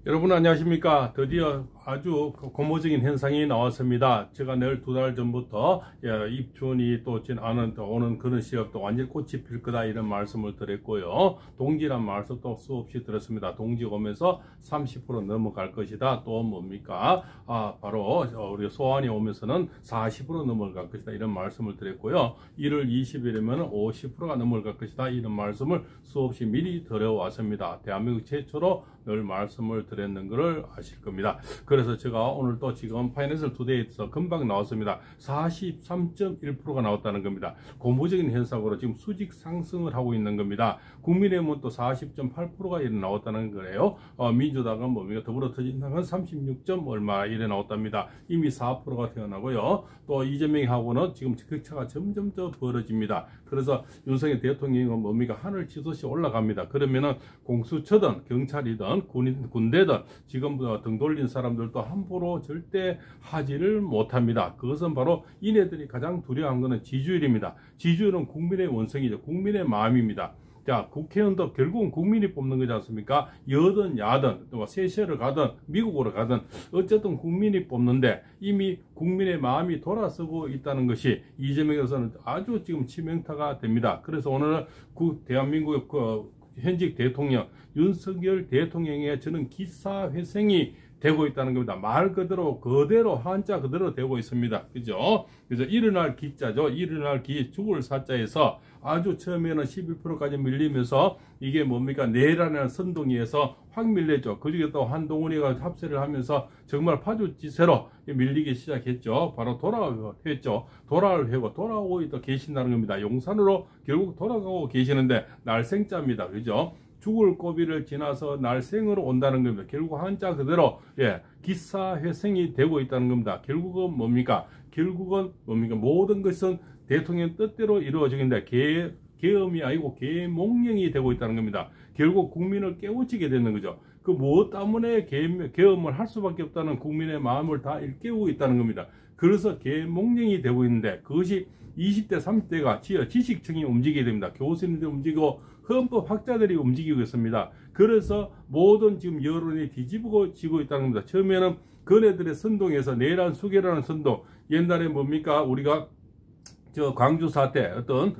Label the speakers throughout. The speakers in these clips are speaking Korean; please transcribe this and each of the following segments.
Speaker 1: 여러분 안녕하십니까. 드디어 아주 고무적인 현상이 나왔습니다. 제가 내일 2달 전부터 입춘이 또 오는 그런 시각도 완전히 꽃이 필 거다 이런 말씀을 드렸고요. 동지란 말씀도 수없이 들었습니다. 동지 오면서 30% 넘어갈 것이다. 또 뭡니까? 바로 우리 소환이 오면서는 40% 넘어갈 것이다 이런 말씀을 드렸고요. 1월 20일이면 50%가 넘어갈 것이다 이런 말씀을 수없이 미리 드려왔습니다. 대한민국 최초로 늘 말씀을 드렸는 것을 아실 겁니다. 그래서 제가 오늘 또 지금 파이낸셜 투데이에서 금방 나왔습니다. 43.1%가 나왔다는 겁니다. 고무적인 현상으로 지금 수직 상승을 하고 있는 겁니다. 국민의힘은 또 40.8%가 이래 나왔다는 거예요. 민주당은 뭡니까? 더불어터진당은 36점 얼마 이래 나왔답니다. 이미 4%가 태어나고요. 또 이재명하고는 지금 격차가 점점 더 벌어집니다. 그래서 윤석열 대통령은 뭡니까? 하늘 치솟이 올라갑니다. 그러면은 공수처든 경찰이든 군대든 지금 등 돌린 사람들도 함부로 절대 하지를 못합니다. 그것은 바로 이네들이 가장 두려워한 것은 지지율입니다. 지지율은 국민의 원성이죠. 국민의 마음입니다. 자, 국회의원도 결국은 국민이 뽑는 거지 않습니까? 여든 야든 또 세시를 가든 미국으로 가든 어쨌든 국민이 뽑는데 이미 국민의 마음이 돌아서고 있다는 것이 이재명에서는 아주 지금 치명타가 됩니다. 그래서 오늘 대한민국 현직 대통령 윤석열 대통령의 저는 기사회생이 되고 있다는 겁니다. 말 그대로 한자 그대로 되고 있습니다. 그죠? 그래서 일어날 기자죠. 일어날 기 죽을 사자에서 아주 처음에는 11%까지 밀리면서 이게 뭡니까? 내라는 선동위에서 확 밀렸죠. 그 중에 또 한동훈이가 합세를 하면서 정말 파주지세로 밀리기 시작했죠. 바로 돌아왔죠. 돌아오고 있다 계신다는 겁니다. 용산으로 결국 돌아가고 계시는데 날생자입니다. 그죠? 죽을 고비를 지나서 날생으로 온다는 겁니다. 결국 한자 그대로 기사회생이 되고 있다는 겁니다. 결국은 뭡니까? 모든 것은 대통령 뜻대로 이루어지는데 계엄이 아니고 계몽령이 되고 있다는 겁니다. 결국 국민을 깨우치게 되는 거죠. 그 무엇 때문에 계엄을 할 수밖에 없다는 국민의 마음을 다 일깨우고 있다는 겁니다. 그래서 계몽령이 되고 있는데 그것이 20대 30대가 지식층이 움직이게 됩니다. 교수님들이 움직이고 헌법학자들이 움직이고 있습니다. 그래서 모든 지금 여론이 뒤집어지고 있다는 겁니다. 처음에는 그네들의 선동에서 내란 수계라는 선동, 옛날에 뭡니까? 우리가 광주 사태 어떤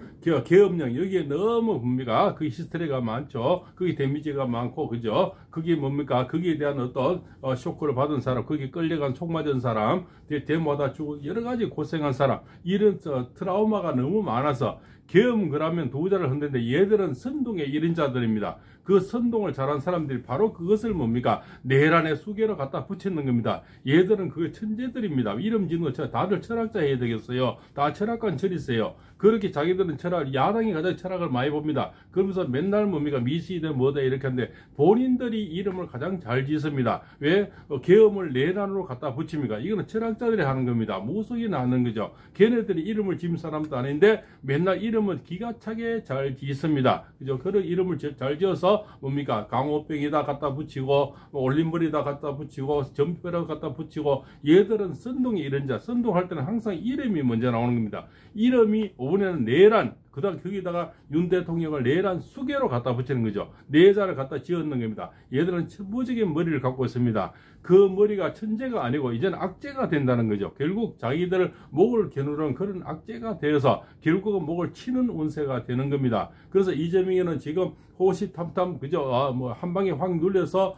Speaker 1: 계엄령 여기에 너무 뭡니까 그 히스테리가 많죠. 거기 데미지가 많고 그죠. 그게 뭡니까 거기에 대한 어떤 쇼크를 받은 사람, 거기 끌려간 총 맞은 사람, 데모하다 죽고 여러 가지 고생한 사람, 이런 트라우마가 너무 많아서 계엄 그러면 도자를 흔드는데 얘들은 선동의 1인자들입니다. 그 선동을 잘한 사람들이 바로 그것을 뭡니까 내란의 수계로 갖다 붙이는 겁니다. 얘들은 그 천재들입니다. 이름 짓는 거 다들 철학자 해야 되겠어요. 다 철학관 철이세요. 그렇게 자기들은 야당이 가장 철학을 많이 봅니다. 그러면서 맨날 뭡니까 미시대 뭐다 이렇게 하는데 본인들이 이름을 가장 잘 짓습니다. 왜? 계엄을 내란으로 갖다 붙입니까? 이거는 철학자들이 하는 겁니다. 무속이나 하는 거죠. 걔네들이 이름을 지은 사람도 아닌데 맨날 이름을 기가 차게 잘 짓습니다. 그죠? 그런 이름을 잘 지어서 뭡니까 강호병이다 갖다 붙이고 올림머리다 갖다 붙이고 점뼈를 갖다 붙이고 얘들은 선동이 이런 자 선동할 때는 항상 이름이 먼저 나오는 겁니다. 이름이 이번에는 내란 그다음 거기다가 윤 대통령을 내란 수계로 갖다 붙이는 거죠. 내자를 갖다 지었는 겁니다. 얘들은 천부적인 머리를 갖고 있습니다. 그 머리가 천재가 아니고 이제는 악재가 된다는 거죠. 결국 자기들 목을 겨누는 그런 악재가 되어서 결국은 목을 치는 운세가 되는 겁니다. 그래서 이재명이는 지금 호시탐탐 그죠? 한 방에 확 눌려서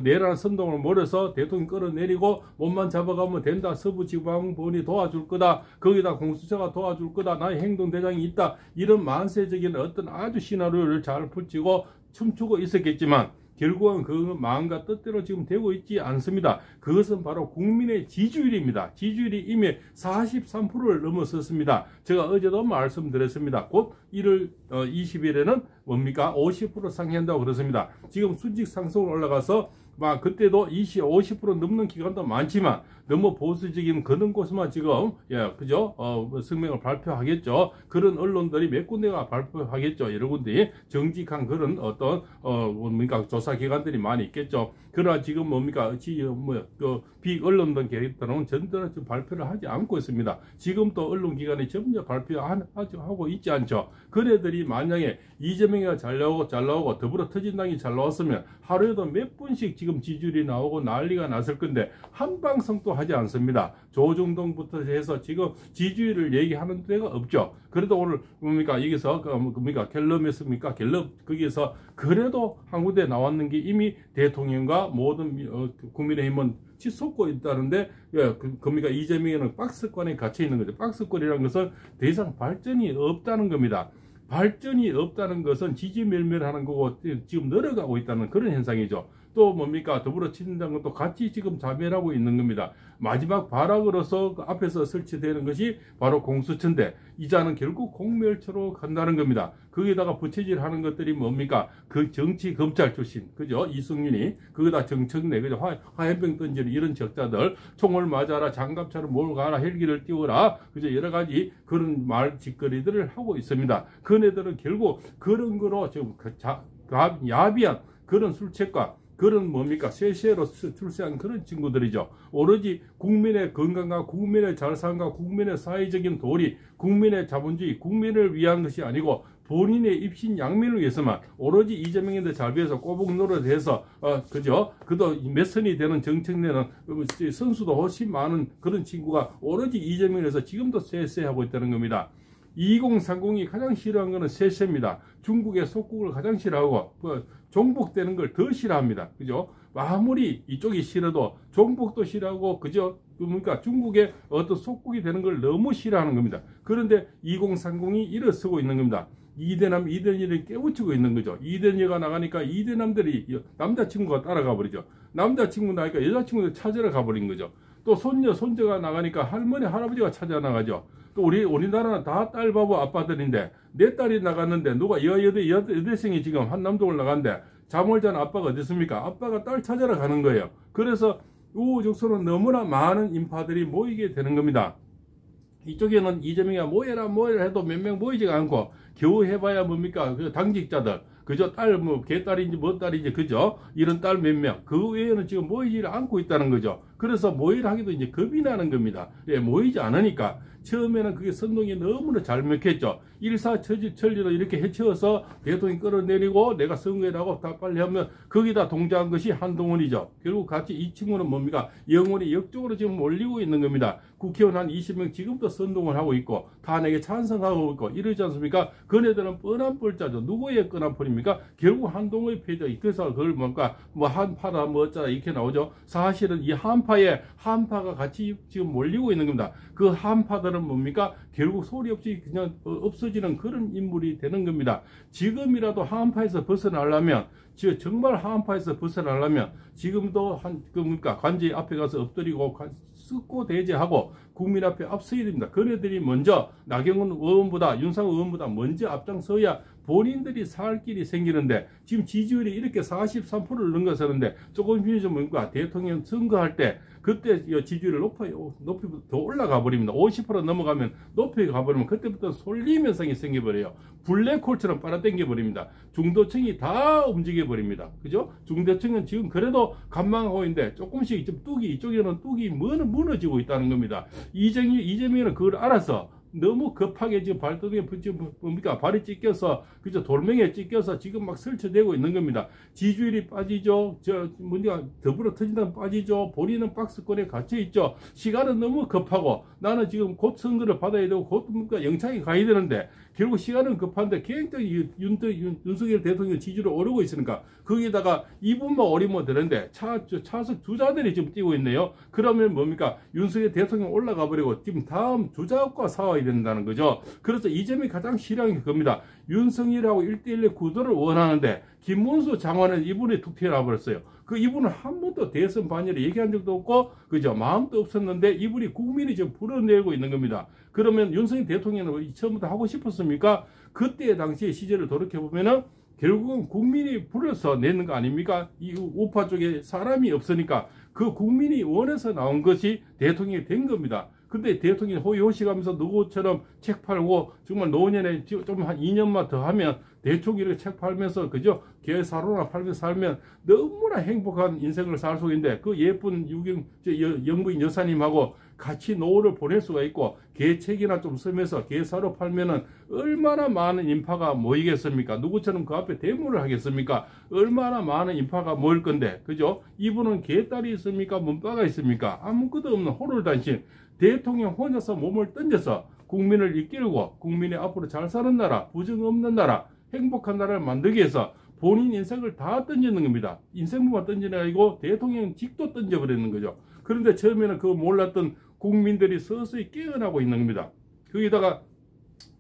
Speaker 1: 내란 선동을 몰아서 대통령 끌어내리고 몸만 잡아가면 된다. 서부지방법원이 도와줄 거다. 거기다 공수처가 도와줄 거다. 나의 행동대장이 있다. 이런 만세적인 어떤 아주 시나리오를 잘 붙이고 춤추고 있었겠지만 결국은 그 마음과 뜻대로 지금 되고 있지 않습니다. 그것은 바로 국민의 지지율입니다. 지지율이 이미 43%를 넘어섰습니다. 제가 어제도 말씀드렸습니다. 곧 1월 20일에는 뭡니까 50% 상회한다고 그렇습니다. 지금 수직 상승을 올라가서 그때도 50% 넘는 기간도 많지만 너무 보수적인 그런 곳에만 지금 그죠? 성명을 발표하겠죠. 그런 언론들이 몇 군데가 발표하겠죠. 여러 군데 정직한 그런 어떤 뭡니까 조사 기관들이 많이 있겠죠. 그러나 지금 뭡니까 비언론들 계획들은 전혀 발표를 하지 않고 있습니다. 지금 또 언론기관이 전혀 발표하고 있지 않죠. 그네들이 만약에 이재명이 잘 나오고 더불어터진당이 잘 나왔으면 하루에도 몇 분씩 지금 지지율이 나오고 난리가 났을 건데 한방성도 하지 않습니다. 조중동부터 해서 지금 지지율을 얘기하는 데가 없죠. 그래도 오늘 뭡니까 여기서 뭡니까 갤럽이었습니까? 갤럽 거기에서 그래도 한 군데 나왔는 게 이미 대통령과 모든 국민의힘은 치솟고 있다는데 그러니까 이재명에는 박스권에 갇혀 있는 거죠. 박스권이라는 것은 더 이상 발전이 없다는 겁니다. 발전이 없다는 것은 지지멸멸하는 거고 지금 늘어가고 있다는 그런 현상이죠. 또 뭡니까 더불어친문당은 또 같이 지금 자멸하고 있는 겁니다. 마지막 발악으로서 그 앞에서 설치되는 것이 바로 공수처인데 이자는 결국 공멸처로 간다는 겁니다. 거기다가 부채질하는 것들이 뭡니까 그 정치 검찰 출신 그죠 이승윤이 거기다 정청래 그죠 화염병 던지는 이런 적자들 총을 맞아라 장갑차를 몰고 가라 헬기를 띄워라 그죠 여러 가지 그런 말 짓거리들을 하고 있습니다. 그네들은 결국 그런 거로 지금 야비한 그런 술책과 그런 뭡니까 쇠쇠로 출세한 그런 친구들이죠. 오로지 국민의 건강과 국민의 잘살과 국민의 사회적인 도리 국민의 자본주의 국민을 위한 것이 아니고 본인의 입신 양면을 위해서만 오로지 이재명인데 잘 비해서 꼬북 노릇해서 그죠 그도 몇 선이 되는 정책내는 선수도 훨씬 많은 그런 친구가 오로지 이재명을 해서 지금도 쎄쎄하고 있다는 겁니다. 2030이 가장 싫어하는 것은 쎄쎄입니다. 중국의 속국을 가장 싫어하고 종북되는 걸 더 싫어합니다. 그죠? 아무리 이쪽이 싫어도 종북도 싫어하고 그죠? 그러니까 중국의 어떤 속국이 되는 걸 너무 싫어하는 겁니다. 그런데 2030이 일어서고 있는 겁니다. 이대남 이대녀를 깨우치고 있는 거죠. 이대녀가 나가니까 이대남들이 남자친구가 따라가 버리죠. 남자친구 나가니까 여자친구들 찾으러 가버린 거죠. 또 손녀가 나가니까 할머니 할아버지가 찾아 나가죠. 또 우리나라는 다 딸 바보 아빠들인데 내 딸이 나갔는데 누가 여대생이 지금 한남동을 나갔는데 잠을 잔 아빠가 어디 있습니까? 아빠가 딸 찾아러 가는 거예요. 그래서 우후죽순은 너무나 많은 인파들이 모이게 되는 겁니다. 이쪽에는 이재명이 모여라 해도 몇 명 모이지가 않고 겨우 해봐야 뭡니까 그 당직자들 그저 딸 개딸인지 뭐 딸인지 그죠 이런 딸 몇 명 그 외에는 지금 모이지를 않고 있다는 거죠. 그래서 모이를 하기도 이제 겁이 나는 겁니다. 예, 모이지 않으니까 처음에는 그게 선동이 너무나 잘 먹혔죠. 일사천리로 이렇게 해치워서 대통령 끌어내리고 내가 선거에라고 다 빨리 하면 거기다 동조한 것이 한동훈이죠. 결국 같이 이 친구는 뭡니까 영원히 역적으로 지금 몰리고 있는 겁니다. 국회의원 한 20명 지금도 선동을 하고 있고 탄핵에 찬성하고 있고 이러지 않습니까? 그네들은 뻔한 뻘짜죠. 누구의 뻔한 뻘입니까? 결국 한동훈의 패죠. 그래서 그걸 뭔가 뭐 한파다 뭐 어쩌다 이렇게 나오죠. 사실은 이 한파가 같이 지금 몰리고 있는 겁니다. 그 한파들은 뭡니까? 결국 소리 없이 그냥 없어지는 그런 인물이 되는 겁니다. 지금이라도 한파에서 벗어나려면 정말 한파에서 벗어나려면 지금도 뭡니까 관제 앞에 가서 엎드리고 쓱고 대제하고 국민 앞에 앞서야 됩니다. 그네들이 먼저 나경원 의원보다 윤상호 의원보다 먼저 앞장서야 본인들이 살 길이 생기는데 지금 지지율이 이렇게 43%를 넘어서는데 조금 좀 뭔가 대통령 선거할 때 그때 지지율을 높이 더 올라가 버립니다. 50% 넘어가면 높이 가버리면 그때부터 솔림 현상이 생겨버려요. 블랙홀처럼 빨아당겨 버립니다. 중도층이 다 움직여 버립니다. 그죠? 중도층은 지금 그래도 관망하고 있는데 조금씩 좀 이쪽에는 뚝이 무너지고 있다는 겁니다. 이재명은 그걸 알아서 너무 급하게 지금 발등에 뭡니까 발이 찢겨서 그죠 돌멩이에 찢겨서 지금 막 설치되고 있는 겁니다. 지지율이 빠지죠. 더불어 터진다면 빠지죠. 본인은 박스권에 갇혀 있죠. 시간은 너무 급하고 나는 지금 곧 선거를 받아야 되고 곧 뭡니까 영창에 가야 되는데 결국 시간은 급한데 굉장히 윤석열 대통령 지지율이 오르고 있으니까 거기다가 이분만 오르면 되는데 차석 주자들이 지금 뛰고 있네요. 그러면 뭡니까 윤석열 대통령 올라가 버리고 지금 다음 주자과 싸워야 된다는 거죠. 그래서 이재명이 가장 싫어하는 게 그겁니다. 윤석열하고 1대1의 구도를 원하는데 김문수 장관은 이분이 툭 튀어나와 버렸어요. 그 이분은 한 번도 대선 반열에 얘기한 적도 없고 그죠 마음도 없었는데 이분이 국민이 지금 불어내고 있는 겁니다. 그러면 윤석열 대통령은 처음부터 하고 싶었습니까? 그때 당시의 시절을 돌이켜보면은 결국은 국민이 불러서 내는 거 아닙니까? 이 우파 쪽에 사람이 없으니까 그 국민이 원해서 나온 것이 대통령이 된 겁니다. 근데 대통령이 호의호식하면서 누구처럼 책 팔고 정말 노년에 좀 한 2년만 더 하면 대충 이렇게 책 팔면서 그죠? 개사료나 팔면서 살면 너무나 행복한 인생을 살 수 있는데 그 예쁜 영부인 여사님하고 같이 노후를 보낼 수가 있고 개책이나 좀 쓰면서 개사료 팔면은 얼마나 많은 인파가 모이겠습니까? 누구처럼 그 앞에 대모를 하겠습니까? 얼마나 많은 인파가 모일 건데 그죠? 이분은 개딸이 있습니까? 문바가 있습니까? 아무것도 없는 호롤단신 대통령 혼자서 몸을 던져서 국민을 이끌고 국민의 앞으로 잘 사는 나라, 부정 없는 나라, 행복한 나라를 만들기 위해서 본인 인생을 다 던지는 겁니다. 인생만 던지는 게 아니고 대통령직도 던져버리는 거죠. 그런데 처음에는 그 몰랐던 국민들이 서서히 깨어나고 있는 겁니다. 거기다가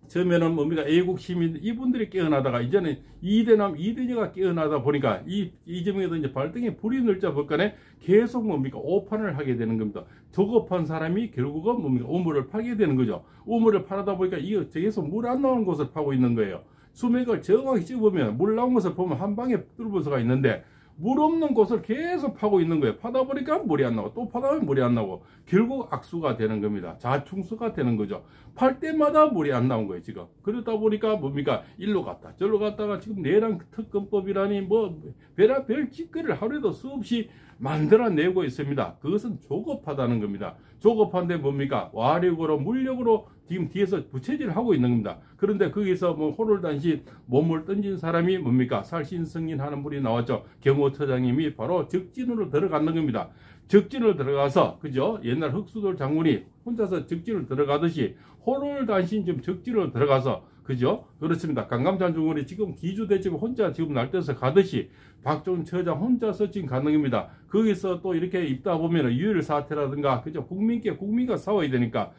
Speaker 1: 처음에는 뭡니까 애국 시민 이분들이 깨어나다가 이제는 이대남 이대녀가 깨어나다 보니까 이재명에도 이제 발등에 불이 늘자 볼간에 계속 뭡니까 오판을 하게 되는 겁니다. 조급한 사람이 결국은 뭡니까 우물을 파게 되는 거죠. 우물을 파다 보니까 이거 계속 물 안 나오는 곳을 파고 있는 거예요. 수맥을 정확히 찝으면 물 나온 것을 보면 한 방에 뚫을 수가 있는데 물 없는 곳을 계속 파고 있는 거예요. 파다 보니까 물이 안 나오고 또 파다 보면 물이 안 나오고 결국 악수가 되는 겁니다. 자충수가 되는 거죠. 팔 때마다 물이 안 나온 거예요 지금. 그러다 보니까 뭡니까 일로 갔다 저로 갔다가 지금 내란 특검법이라니 뭐 별의별 짓거리를 하루에도 수없이 만들어내고 있습니다. 그것은 조급하다는 겁니다. 조급한데 뭡니까 와력으로 물력으로 지금 뒤에서 부채질을 하고 있는 겁니다. 그런데 거기서 뭐 호롤단신 몸을 던진 사람이 뭡니까 살신승인 하는 분이 나왔죠. 경호처장님이 바로 적진으로 들어가는 겁니다. 적진을 들어가서 그죠 옛날 흑수돌 장군이 혼자서 적진을 들어가듯이 호롤단신 좀 적진으로 들어가서 그죠 그렇습니다. 강감찬 중군이 지금 기주대첩 혼자 지금 날때서 가듯이 박정훈 처장 혼자서 지금 가는 겁니다. 거기서 또 이렇게 입다 보면 유혈 사태라든가 그죠 국민과 싸워야 되니까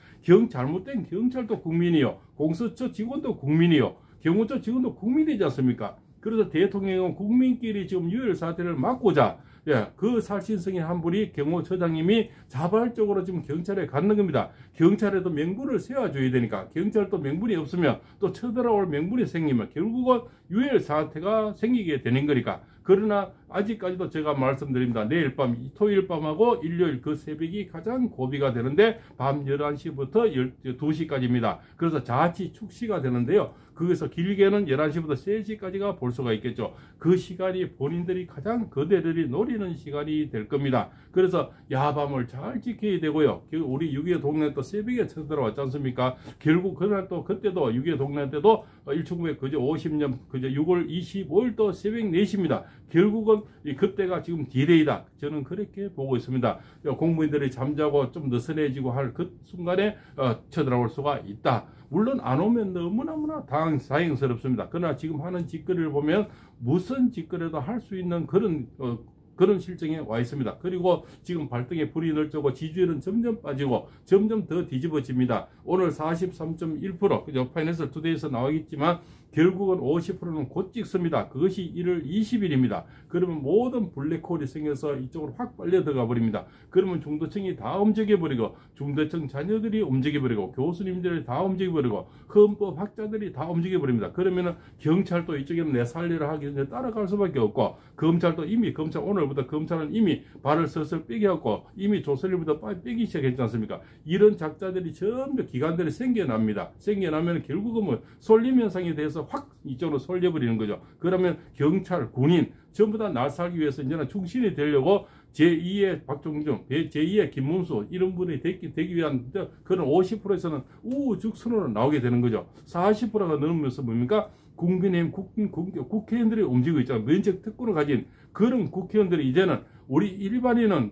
Speaker 1: 잘못된 경찰도 국민이요 공수처 직원도 국민이요 경호처 직원도 국민이지 않습니까? 그래서 대통령은 국민끼리 지금 유혈 사태를 막고자 그 살신성의 한 분이 경호처장님이 자발적으로 지금 경찰에 갔는 겁니다. 경찰에도 명분을 세워줘야 되니까 경찰도 명분이 없으면 또 쳐들어올 명분이 생기면 결국은 유혈 사태가 생기게 되는 거니까. 그러나 아직까지도 제가 말씀드립니다. 내일 밤 토요일 밤하고 일요일 그 새벽이 가장 고비가 되는데 밤 11시부터 2시까지입니다. 그래서 자치 축시가 되는데요. 거기서 길게는 11시부터 3시까지가 볼 수가 있겠죠. 그 시간이 본인들이 가장 그대들이 노리는 시간이 될 겁니다. 그래서 야밤을 잘 지켜야 되고요. 우리 6.25 동네 또 새벽에 쳐들어왔지 않습니까? 결국 그날 또 그때도 6.25 동네 때도 1950년 6월 25일 또 새벽 4시입니다. 결국은 그때가 지금 디데이다. 저는 그렇게 보고 있습니다. 공무원들이 잠자고 좀 느슨해지고 할 그 순간에 쳐들어올 수가 있다. 물론 안 오면 너무나 다행스럽습니다. 그러나 지금 하는 짓거리를 보면 무슨 짓거리도 할 수 있는 그런 실정에 와 있습니다. 그리고 지금 발등에 불이 늘쩌고 지지율은 점점 빠지고 점점 더 뒤집어집니다. 오늘 43.1% 그죠? 파이낸셜 투데이에서 나오겠지만 결국은 50%는 곧 찍습니다. 그것이 1월 20일입니다. 그러면 모든 블랙홀이 생겨서 이쪽으로 확 빨려 들어가 버립니다. 그러면 중도층이 다 움직여 버리고 중도층 자녀들이 움직여 버리고 교수님들이 다 움직여 버리고 헌법학자들이 다 움직여 버립니다. 그러면은 경찰도 이쪽에는 내 살리를 하기 전에 따라갈 수밖에 없고 검찰도 이미 오늘부터 검찰은 이미 발을 슬슬 빼게 하고 이미 조선일보도 빨리 빼기 시작했지 않습니까? 이런 작자들이 전부 기관들이 생겨납니다. 생겨나면 결국은 뭐 쏠림 현상에 대해서 확 이쪽으로 쏠려버리는 거죠. 그러면 경찰, 군인 전부 다 날 살기 위해서 이제는 충신이 되려고 제2의 박종중, 제2의 김문수 이런 분이 되기 위한 그런 50%에서는 우후죽순으로 나오게 되는 거죠. 40%가 넘으면서 뭡니까? 국회의원들이 움직이고 있잖아요. 면책 특권을 가진 그런 국회의원들이 이제는 우리 일반인은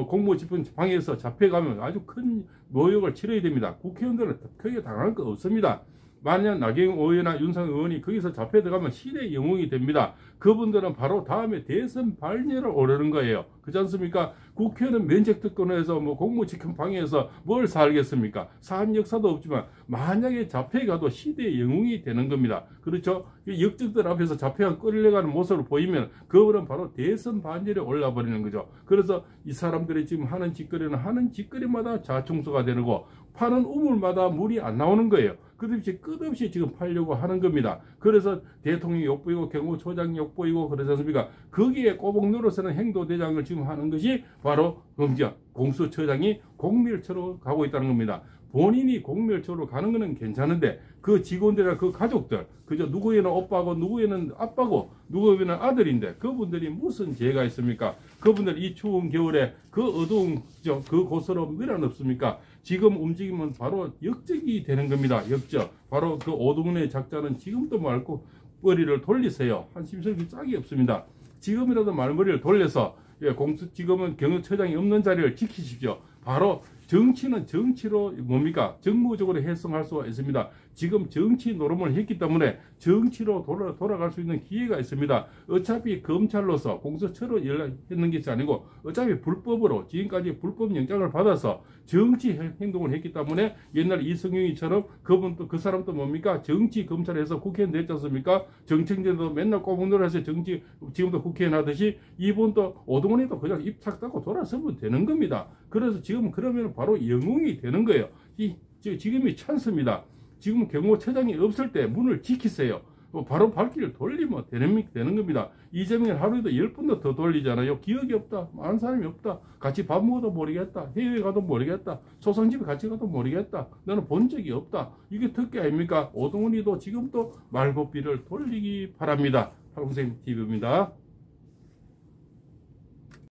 Speaker 1: 공무집행 방해에서 잡혀가면 아주 큰 모욕을 치러야 됩니다. 국회의원들은 크게 당할 거 없습니다. 만약 나경원 의원이나 윤석열 의원이 거기서 잡혀 들어가면 시대의 영웅이 됩니다. 그분들은 바로 다음에 대선 발녀를 오르는 거예요. 그렇지 않습니까? 국회의원은 면책특권에서 공무집행 방해에서 뭘 살겠습니까? 산 역사도 없지만 만약에 잡혀가도 시대의 영웅이 되는 겁니다. 그렇죠? 역적들 앞에서 잡혀가 끌려가는 모습을 보이면 그분은 바로 대선 반열에 올라버리는 거죠. 그래서 이 사람들이 지금 하는 짓거리는 하는 짓거리마다 자충수가 되는 거 파는 우물마다 물이 안 나오는 거예요. 끝없이 지금 팔려고 하는 겁니다. 그래서 대통령이 욕보이고 경호처장이 욕보이고 그러지 않습니까? 거기에 꼬북 눌러서는 행도대장을 지금 하는 것이 바로 공수처장이 공밀처로 가고 있다는 겁니다. 본인이 공멸적으로 가는 거는 괜찮은데 그 직원들이나 그 가족들, 그저 누구에는 오빠고 누구에는 아빠고 누구에는 아들인데 그분들이 무슨 죄가 있습니까? 그분들 이 추운 겨울에 그 어두운 그 곳으로 밀어넣습니까? 지금 움직이면 바로 역적이 되는 겁니다. 역적. 바로 그 오동훈의 작자는 지금도 말고 머리를 돌리세요. 한심스럽게 짝이 없습니다. 지금이라도 말머리를 돌려서 지금은 경호처장이 없는 자리를 지키십시오. 바로 정치는 정치로 뭡니까? 정무적으로 해석할 수가 있습니다. 지금 정치 노름을 했기 때문에 정치로 돌아갈 수 있는 기회가 있습니다. 어차피 검찰로서 공수처로 연락했는 것이 아니고 어차피 불법으로 지금까지 불법 영장을 받아서 정치 행동을 했기 때문에 옛날 이성용이처럼 그분도 그 사람도 뭡니까? 정치 검찰에서 국회의원 냈지 않습니까? 정청전도 맨날 꼬북놀아서 정치 지금도 국회의원 하듯이 이분도 오동훈이도 그냥 입착 닫고 돌아서면 되는 겁니다. 그래서 지금 그러면 바로 영웅이 되는 거예요. 지금이 찬스입니다. 지금 경호처장이 없을 때 문을 지키세요. 바로 발길을 돌리면 되는 겁니다. 이재명이 하루에도 10번도 더 돌리잖아요. 기억이 없다. 아는 사람이 없다. 같이 밥 먹어도 모르겠다. 해외 가도 모르겠다. 초상집에 같이 가도 모르겠다. 너는 본 적이 없다. 이게 특기 아닙니까? 오동훈이도 지금도 말고비를 돌리기 바랍니다. 팔공생TV입니다.